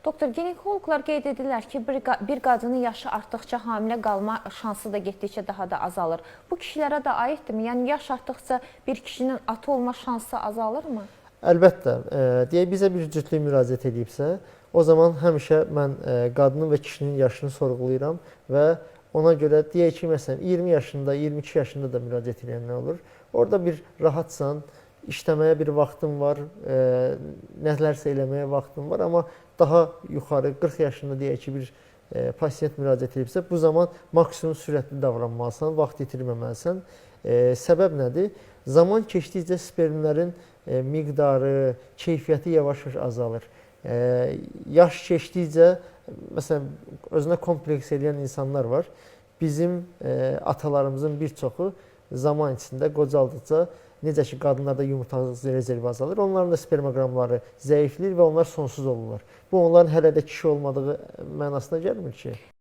Doktor, ginekoloqlar qeyd edirlər ki, bir qadının yaşı artdıqca hamilə qalma şansı da getdikcə daha da azalır. Bu kişilərə də aiddirmi? Yəni yaş artdıqca bir kişinin ata olma şansı azalırmı? Əlbəttə, deyək bizə bir cütlük müraciət edibsə, o zaman həmişə mən qadının və kişinin yaşını sorğulayıram və ona görə deyək ki, məsələn 20 yaşında, 22 yaşında da müraciət edənlər olur. Orada bir rahatsan, işləməyə bir vaxtın var, nələrsə eləməyə vaxtın var, amma daha yuxarı 40 yaşında deyək ki, bir pasiyent müraciət edibsə, bu zaman maksimum sürətli davranmalısan, vaxt itirməməlisən. Səbəb nədir? Zaman keçdikcə spermlərin miqdarı, keyfiyyəti yavaş-yavaş azalır. Yaş keçdikcə, məsələn, özünə kompleks edən insanlar var. Bizim atalarımızın bir çoxu zaman içində qocaldıqca, necə ki, qadınlarda yumurta rezervi azalır, onların da spermoqramları zəifləyir və onlar sonsuz olurlar. Bu, onların hələ də kişi olmadığı mənasına gəlmir ki.